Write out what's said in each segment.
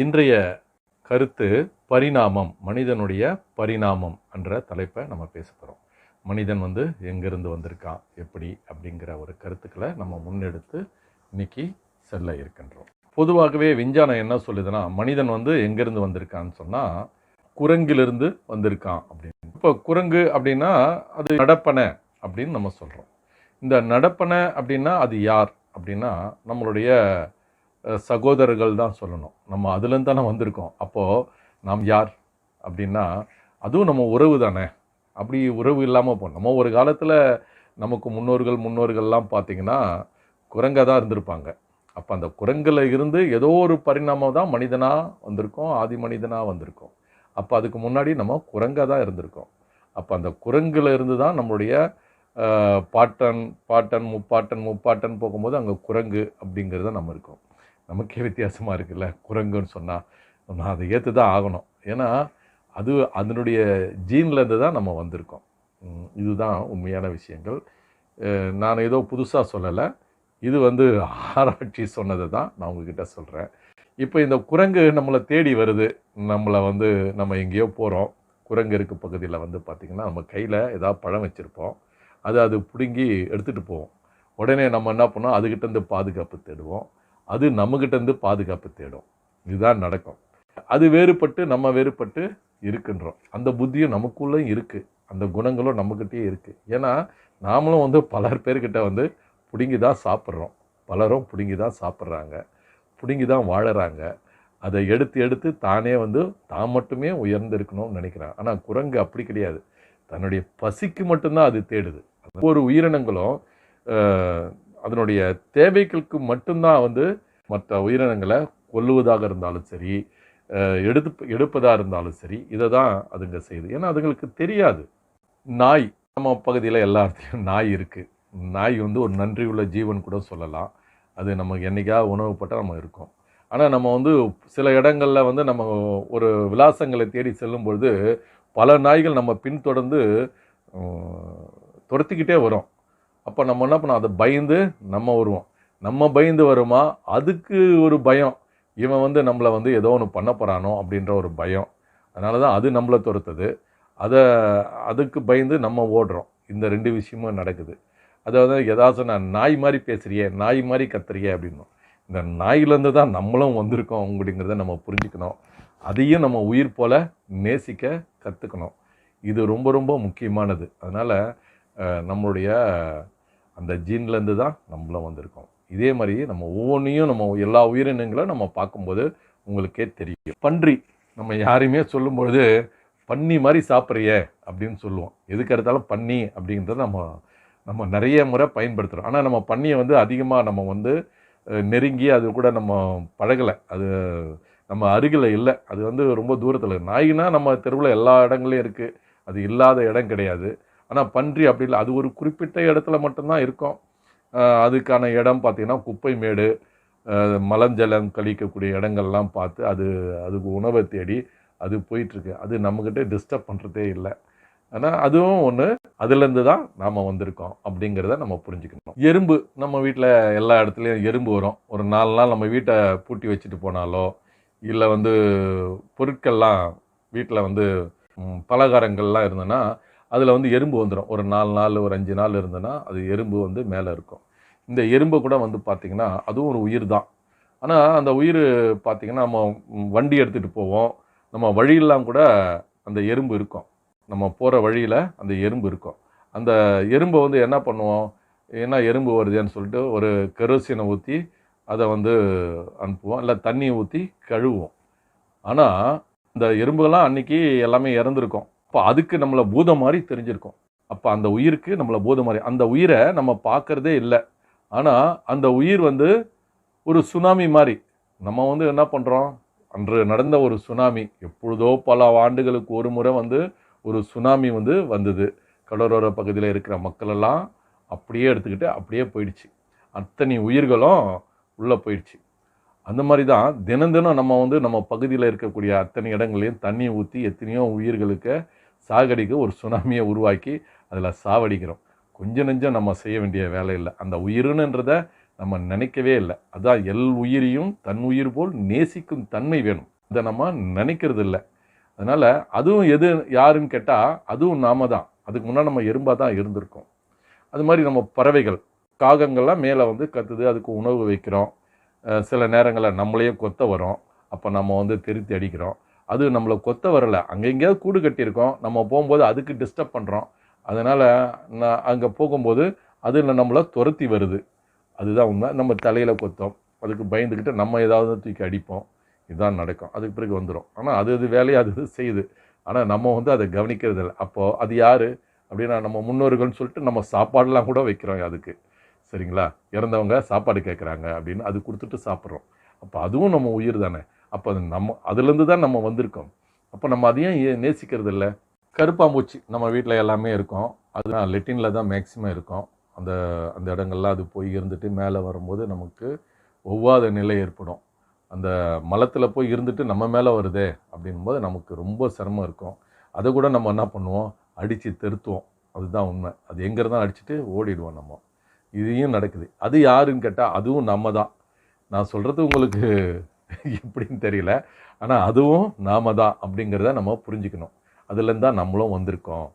இன்றைய கருத்து பரிணாமம், மனிதனுடைய பரிணாமம் என்ற தலைப்பை நம்ம பேச போகிறோம். மனிதன் எங்கேருந்து வந்திருக்கான், எப்படி அப்படிங்கிற ஒரு கருத்துக்களை நம்ம முன்னெடுத்து இன்னைக்கு செல்ல இருக்கின்றோம். பொதுவாகவே விஞ்ஞானம் என்ன சொல்லுதுன்னா, மனிதன் எங்கேருந்து வந்திருக்கான்னு சொன்னால் குரங்கிலிருந்து வந்திருக்கான் அப்படின்னு. இப்போ குரங்கு அப்படின்னா அது நடப்பனை அப்படின்னு நம்ம சொல்கிறோம். இந்த நடப்பனை அப்படின்னா அது யார் அப்படின்னா நம்மளுடைய சகோதரர்கள் தான் சொல்லணும். நம்ம அதுலேருந்து தானே வந்திருக்கோம். அப்போது நாம் யார் அப்படின்னா அதுவும் நம்ம உறவு தானே. அப்படி உறவு இல்லாமல் போனோம். நம்ம ஒரு காலத்தில் நமக்கு முன்னோர்கள்லாம் பார்த்திங்கன்னா குரங்காக தான் இருந்திருப்பாங்க. அப்போ அந்த குரங்கில் இருந்து ஏதோ ஒரு பரிணாமம் தான் மனிதனாக வந்திருக்கோம், ஆதி மனிதனாக வந்திருக்கோம். அப்போ அதுக்கு முன்னாடி நம்ம குரங்காக தான் இருந்திருக்கோம். அப்போ அந்த குரங்கில் இருந்து தான் நம்மளுடைய பாட்டன் முப்பாட்டன் போகும்போது அங்கே குரங்கு அப்படிங்கிறத நம்ம இருக்கோம். நமக்கே வித்தியாசமாக இருக்குல்ல. குரங்குன்னு சொன்னால் நான் அதை ஏற்று தான் ஆகணும். ஏன்னா அது அதனுடைய ஜீன்லேருந்து தான் நம்ம வந்திருக்கோம். இதுதான் உண்மையான விஷயங்கள். நான் ஏதோ புதுசாக சொல்லலை. இது ஆராய்ச்சி சொன்னது தான் நான் உங்ககிட்ட சொல்கிறேன். இப்போ இந்த குரங்கு நம்மளை தேடி வருது. நம்மளை நம்ம எங்கேயோ போகிறோம். குரங்கு இருக்க பகுதியில் பார்த்திங்கன்னா நம்ம கையில் ஏதாவது பழம் வச்சுருப்போம். அது பிடுங்கி எடுத்துகிட்டு போவோம். உடனே நம்ம என்ன பண்ணோம், அதுக்கிட்டேருந்து பாதுகாப்பு தேடுவோம். அது நம்மக்கிட்டேருந்து பாதுகாப்பு தேடும். இதுதான் நடக்கும். அது வேறுபட்டு நம்ம வேறுபட்டு இருக்கின்றோம். அந்த புத்தியும் நமக்குள்ளே இருக்குது, அந்த குணங்களும் நம்மக்கிட்டே இருக்குது. ஏன்னா நாமளும் பலர் பேர்கிட்ட பிடுங்கி தான் சாப்பிட்றோம். பலரும் பிடுங்கி தான் சாப்பிட்றாங்க, பிடுங்கி தான் வாழறாங்க. அதை எடுத்து தானே தான் மட்டுமே உயர்ந்து இருக்கணும்னு நினைக்கிறாங்க. ஆனால் குரங்கு அப்படி கிடையாது. தன்னுடைய பசிக்கு மட்டும்தான் அது தேடுது. ஒவ்வொரு உயிரினங்களும் அதனுடைய தேவைகளுக்கு மட்டும்தான் மற்ற உயிரினங்களை கொல்லுவதாக இருந்தாலும் சரி, எடுப்பதாக இருந்தாலும் சரி, இதை தான் அதுங்க செய்யுது. ஏன்னா அதுங்களுக்கு தெரியாது. நாய், நம்ம பகுதியில் எல்லாத்தையும் நாய் இருக்குது. நாய் ஒரு நன்றி உள்ள ஜீவன் கூட சொல்லலாம். அது நமக்கு என்றைக்காவது உணவுப்பட்டால் நம்ம இருக்கோம். ஆனால் நம்ம சில இடங்களில் நம்ம ஒரு விலாசங்களை தேடி செல்லும்பொழுது பல நாய்கள் நம்ம பின்தொடர்ந்து துரத்திக்கிட்டே வரும். அப்போ நம்ம என்ன பண்ணோம், அதை பயந்து நம்ம வருவோம். நம்ம பயந்து வருமா, அதுக்கு ஒரு பயம், இவன் நம்மளை ஏதோ ஒன்று பண்ண போகிறானோ அப்படின்ற ஒரு பயம். அதனால தான் அது நம்மளை துரத்துது. அதுக்கு பயந்து நம்ம ஓடுறோம். இந்த ரெண்டு விஷயமும் நடக்குது. அதாவது ஏதாச்சும் நான் நாய் மாதிரி பேசுகிறியே, நாய் மாதிரி கத்துறியே அப்படின்னும். இந்த நாயிலேருந்து தான் நம்மளும் வந்திருக்கோம் அப்படிங்கிறத நம்ம புரிஞ்சுக்கணும். அதையும் நம்ம உயிர் போல் நேசிக்க கற்றுக்கணும். இது ரொம்ப ரொம்ப முக்கியமானது. அதனால் நம்மளுடைய அந்த ஜீன்லேருந்து தான் நம்மளும் வந்திருக்கோம். இதே மாதிரி நம்ம ஒவ்வொன்றையும் நம்ம எல்லா உயிரினங்களும் நம்ம பார்க்கும்போது உங்களுக்கே தெரியும். பன்றி, நம்ம யாரையுமே சொல்லும்பொழுது பன்னி மாதிரி சாப்பிட்றியே அப்படின்னு சொல்லுவோம். எதுக்கு எடுத்தாலும் பன்னி அப்படின்றத நம்ம நிறைய முறை பயன்படுத்துகிறோம். ஆனால் நம்ம பன்னியை அதிகமாக நம்ம நெருங்கி அது கூட நம்ம பழகலை. அது நம்ம அருகில் இல்லை. அது ரொம்ப தூரத்தில். நாய்னா நம்ம தெருவில் எல்லா இடங்களையும் இருக்குது. அது இல்லாத இடம் கிடையாது. ஆனால் பன்றி அப்படி இல்லை. அது ஒரு குறிப்பிட்ட இடத்துல மட்டும்தான் இருக்கும். அதுக்கான இடம் பார்த்திங்கன்னா குப்பை மேடு, மலஞ்சலம் கழிக்கக்கூடிய இடங்கள்லாம் பார்த்து அதுக்கு உணவை தேடி அது போயிட்டுருக்கு. அது நம்மக்கிட்ட டிஸ்டர்ப் பண்ணுறதே இல்லை. ஆனால் அதுவும் ஒன்று, அதுலேருந்து தான் நாம் வந்திருக்கோம் அப்படிங்கிறத நம்ம புரிஞ்சுக்கணும். எறும்பு, நம்ம வீட்டில் எல்லா இடத்துலையும் எறும்பு வரும். ஒரு 4 நாள் நம்ம வீட்டை பூட்டி வச்சுட்டு போனாலோ, இல்லை பொருட்கள்லாம் வீட்டில் பலகாரங்கள்லாம் இருந்ததுன்னா அதில் எறும்பு வந்துடும். ஒரு 4 நாள் ஒரு 5 நாள் இருந்ததுன்னா அது எறும்பு மேலே இருக்கும். இந்த எறும்பை கூட பார்த்திங்கன்னா அதுவும் ஒரு உயிர் தான். ஆனால் அந்த உயிர் பார்த்திங்கன்னா நம்ம வண்டி எடுத்துகிட்டு போவோம். நம்ம வழியெல்லாம் கூட அந்த எறும்பு இருக்கும். நம்ம போகிற வழியில் அந்த எறும்பு இருக்கும். அந்த எறும்பை என்ன பண்ணுவோம், ஏன்னா எறும்பு வருதுன்னு சொல்லிட்டு ஒரு கெரோசினை ஊற்றி அதை அனுப்புவோம். இல்லை தண்ணியை ஊற்றி கழுவுவோம். ஆனால் இந்த எறும்புகள்லாம் அன்றைக்கி எல்லாமே இறந்துருக்கும். அப்போ அதுக்கு நம்மளை பூதம் மாதிரி தெரிஞ்சிருக்கும். அப்போ அந்த உயிருக்கு நம்மளை பூதம் மாதிரி, அந்த உயிரை நம்ம பார்க்குறதே இல்லை. ஆனால் அந்த உயிர் ஒரு சுனாமி மாதிரி. நம்ம என்ன பண்ணுறோம், அன்று நடந்த ஒரு சுனாமி, எப்பொழுதோ பல ஆண்டுகளுக்கு ஒரு முறை ஒரு சுனாமி வந்தது. கடலோர பகுதியில் இருக்கிற மக்களெல்லாம் அப்படியே எடுத்துக்கிட்டு அப்படியே போயிடுச்சு. அத்தனை உயிர்களும் உள்ளே போயிடுச்சு. அந்த மாதிரி தான் தினம் நம்ம நம்ம பகுதியில் இருக்கக்கூடிய அத்தனை இடங்களையும் தண்ணி ஊற்றி எத்தனையோ உயிர்களுக்கு சாகடிக்க ஒரு சுனாமியை உருவாக்கி அதில் சாவடிக்கிறோம். கொஞ்சம் நெஞ்சம் நம்ம செய்ய வேண்டிய வேலை இல்லை. அந்த உயிருன்றதை நம்ம நினைக்கவே இல்லை. அதான் உயிரையும் தன் உயிர் போல் நேசிக்கும் தன்மை வேணும். இதை நம்ம நினைக்கிறது இல்லை. அதனால் அதுவும் யாருன்னு கேட்டால் அதுவும் நாம தான். அதுக்கு முன்னாடி நம்ம எறும்பாக தான் இருந்திருக்கோம். அது மாதிரி நம்ம பறவைகள், காகங்கள்லாம் மேலே வந்து கத்துது, அதுக்கு உணவு வைக்கிறோம். சில நேரங்களில் நம்மளையும் கொத்த வரும். அப்போ நம்ம வந்து திருத்தி அடிக்கிறோம். அது நம்மளை கொத்த வரலை, அங்கே எங்கேயாவது கூடு கட்டியிருக்கோம், நம்ம போகும்போது அதுக்கு டிஸ்டர்ப் பண்ணுறோம். அதனால் நான் அங்கே போகும்போது அதில் நம்மளை துரத்தி வருது. அதுதான் உண்மை. நம்ம தலையில் கொத்தோம், அதுக்கு பயந்துக்கிட்டு நம்ம ஏதாவது தூக்கி அடிப்போம். இதுதான் நடக்கும். அதுக்கு பிறகு வந்துடும். ஆனால் அது வேலையை அது செய்யுது. ஆனால் நம்ம வந்து அதை கவனிக்கிறது இல்லை. அப்போது அது யார் அப்படின்னா நம்ம முன்னோர்கள்னு சொல்லிட்டு நம்ம சாப்பாடெலாம் கூட வைக்கிறோம் அதுக்கு. சரிங்களா? இறந்தவங்க சாப்பாடு கேட்குறாங்க அப்படின்னு அது கொடுத்துட்டு சாப்பிட்றோம். அப்போ அதுவும் நம்ம உயிர் தானே. அப்போ அது அதுலேருந்து தான் நம்ம வந்திருக்கோம். அப்போ நம்ம அதையும் நேசிக்கிறது இல்லை. கருப்பாம்பூச்சி நம்ம வீட்டில் எல்லாமே இருக்கும். அதுதான் லெட்டினில் தான் மேக்சிமம் இருக்கும். அந்த அந்த இடங்கள்லாம் அது போய் இருந்துட்டு மேலே வரும்போது நமக்கு ஒவ்வாத நிலை ஏற்படும். அந்த மலத்தில் போய் இருந்துட்டு நம்ம மேலே வருதே அப்படின்போது நமக்கு ரொம்ப சிரமம் இருக்கும். அதை கூட நம்ம என்ன பண்ணுவோம், அடித்து தெருத்துவோம். அதுதான் உண்மை. அது எங்கே இருந்தாலும் அடிச்சுட்டு ஓடிடுவோம் நம்ம. இதையும் நடக்குது. அது யாருன்னு கேட்டால் அதுவும் நம்ம தான். நான் சொல்கிறது உங்களுக்கு எப்படின்னு தெரியல. ஆனால் அதுவும் நாம தான் அப்படிங்கிறத நம்ம புரிஞ்சுக்கணும். அதுலேருந்து தான் நம்மளும் வந்திருக்கோம்.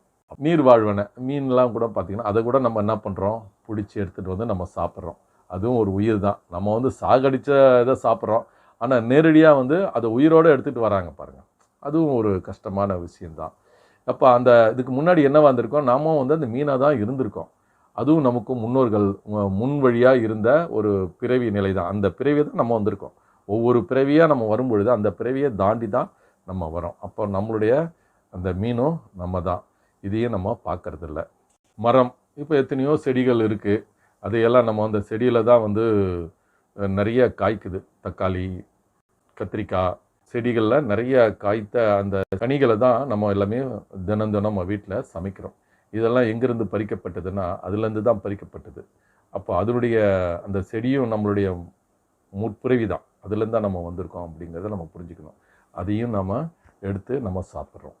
நீர் வாழ்வன மீன்லாம் கூட பார்த்திங்கன்னா அதை கூட நம்ம என்ன பண்ணுறோம், பிடிச்சி எடுத்துகிட்டு வந்து நம்ம சாப்பிட்றோம். அதுவும் ஒரு உயிர் தான். நம்ம வந்து சாகடித்த இதை சாப்பிட்றோம். ஆனால் நேரடியாக வந்து அதை உயிரோடு எடுத்துகிட்டு வராங்க பாருங்கள். அதுவும் ஒரு கஷ்டமான விஷயந்தான். அப்போ அந்த இதுக்கு முன்னாடி என்ன வந்திருக்கோம், நாமும் வந்து அந்த மீனாக தான் இருந்திருக்கோம். அதுவும் நமக்கு முன்னோர்கள் முன் வழியாக இருந்த ஒரு பிறவி நிலை தான். அந்த பிறவியை தான் நம்ம வந்திருக்கோம். ஒவ்வொரு பிறவியாக நம்ம வரும்பொழுது அந்த பிறவியை தாண்டி தான் நம்ம வரோம். அப்போ நம்மளுடைய அந்த மீனும் நம்ம தான். இதையும் நம்ம பார்க்கறதில்ல. மரம், இப்போ எத்தனையோ செடிகள் இருக்குது. அதையெல்லாம் நம்ம அந்த செடியில் தான் வந்து நிறைய காய்க்குது. தக்காளி, கத்திரிக்காய் செடிகளில் நிறைய காய்த்த அந்த கனிகளை தான் நம்ம எல்லாமே தினம் நம்ம வீட்டில் சமைக்கிறோம். இதெல்லாம் எங்கேருந்து பறிக்கப்பட்டதுன்னா அதுலேருந்து தான் பறிக்கப்பட்டது. அப்போ அதனுடைய அந்த செடியும் நம்மளுடைய முற்பிறவி தான். அதுலேருந்து தான் நம்ம வந்திருக்கோம் அப்படிங்கிறத நம்ம புரிஞ்சுக்கணும். அதையும் நம்ம எடுத்து நம்ம சாப்பிட்றோம்.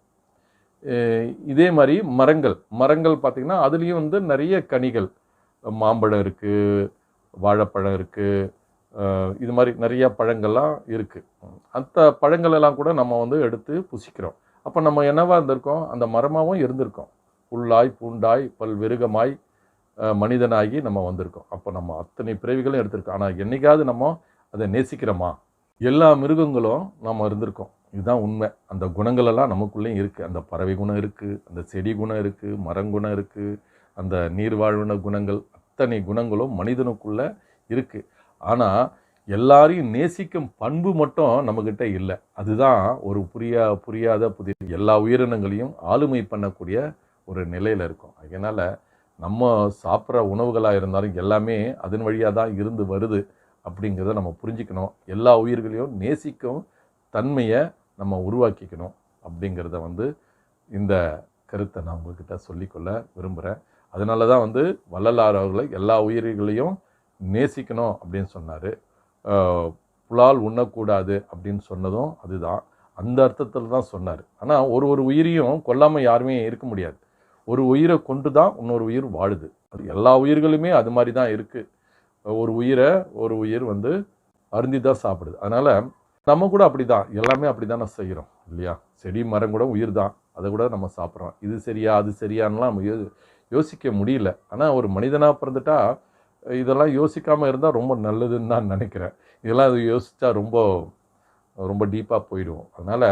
இதே மாதிரி மரங்கள் பார்த்திங்கன்னா அதுலேயும் வந்து நிறைய கனிகள், மாம்பழம் இருக்குது, வாழைப்பழம் இருக்குது, இது மாதிரி நிறையா பழங்கள்லாம் இருக்குது. அந்த பழங்களெல்லாம் கூட நம்ம வந்து எடுத்து புசிக்கிறோம். அப்போ நம்ம என்னவா இருந்திருக்கோம், அந்த மரமாகவும் இருந்திருக்கோம். புல்லாய் பூண்டாய் பல்விருகமாய் மனிதனாகி நம்ம வந்திருக்கோம். அப்போ நம்ம அத்தனை பிறவிகளும் எடுத்திருக்கோம். ஆனால் என்றைக்காவது நம்ம அதை நேசிக்கிறோமா? எல்லா மிருகங்களும் நம்ம இருந்திருக்கோம். இதுதான் உண்மை. அந்த குணங்களெல்லாம் நமக்குள்ளேயும் இருக்குது. அந்த பறவை குணம் இருக்குது, அந்த செடி குணம் இருக்குது, மரங்குணம் இருக்குது, அந்த நீர்வாழ்வின குணங்கள், அத்தனை குணங்களும் மனிதனுக்குள்ளே இருக்குது. ஆனால் எல்லாரையும் நேசிக்கும் பண்பு மட்டும் நம்மக்கிட்ட இல்லை. அதுதான் ஒரு புரியாத புதிய எல்லா உயிரினங்களையும் ஆளுமை பண்ணக்கூடிய ஒரு நிலையில் இருக்கும். அதனால் நம்ம சாப்பிட்ற உணவுகளாக இருந்தாலும் எல்லாமே அதன் வழியாக தான் இருந்து வருது அப்படிங்கிறத நம்ம புரிஞ்சிக்கணும். எல்லா உயிர்களையும் நேசிக்கும் தன்மையை நம்ம உருவாக்கிக்கணும் அப்படிங்கிறத வந்து இந்த கருத்தை நான் உங்கள்கிட்ட சொல்லிக்கொள்ள விரும்புகிறேன். அதனால தான் வந்து வள்ளலார் அவர்களை எல்லா உயிர்களையும் நேசிக்கணும் அப்படின்னு சொன்னார். புலால் உண்ணக்கூடாது அப்படின்னு சொன்னதும் அதுதான், அந்த அர்த்தத்தில் தான் சொன்னார். ஆனால் ஒரு உயிரையும் கொல்லாமல் யாருமே இருக்க முடியாது. ஒரு உயிரை கொண்டு தான் இன்னொரு உயிர் வாழுது. அது எல்லா உயிர்களுமே அது மாதிரி தான் இருக்குது. ஒரு உயிர் வந்து அருந்தி தான் சாப்பிடுது. அதனால் நம்ம கூட அப்படி தான், எல்லாமே அப்படி தானே செய்கிறோம் இல்லையா? செடி மரம் கூட உயிர் தான், அதை கூட நம்ம சாப்பிட்றோம். இது சரியா அது சரியானலாம் நம்ம யோசிக்க முடியல. ஆனால் ஒரு மனிதனாக பிறந்துட்டா இதெல்லாம் யோசிக்காமல் இருந்தால் ரொம்ப நல்லதுன்னு தான் நினைக்கிறேன். இதெல்லாம் அது யோசித்தா ரொம்ப ரொம்ப டீப்பாக போயிடுவோம். அதனால்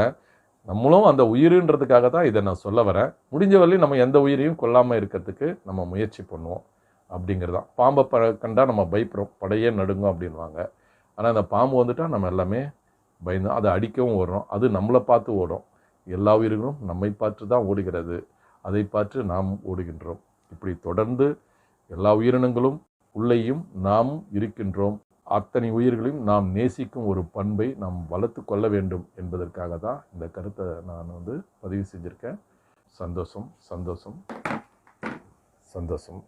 நம்மளும் அந்த உயிருன்றதுக்காக தான் இதை நான் சொல்ல வரேன். முடிஞ்ச வரையும் நம்ம எந்த உயிரையும் கொல்லாமல் இருக்கிறதுக்கு நம்ம முயற்சி பண்ணுவோம் அப்படிங்கிறதான். பாம்பை கண்டால் நம்ம பயப்படுறோம், படையே நடுங்கும் அப்படின்வாங்க. ஆனால் அந்த பாம்பு வந்துட்டால் நம்ம எல்லாமே பயந்து அதை அடிக்கவும் ஓடுறோம். அது நம்மளை பார்த்து ஓடும். எல்லா உயிர்களும் நம்மை பார்த்து தான் ஓடுகிறது, அதை பார்த்து நாம் ஓடுகின்றோம். இப்படி தொடர்ந்து எல்லா உயிரினங்களும் உள்ளேயும் நாமும் இருக்கின்றோம். அத்தனை உயிர்களையும் நாம் நேசிக்கும் ஒரு பண்பை நாம் வளர்த்து கொள்ள வேண்டும் என்பதற்காக தான் இந்த கருத்தை நான் வந்து பதிவு செஞ்சுருக்கேன். சந்தோஷம் சந்தோஷம் சந்தோஷம்.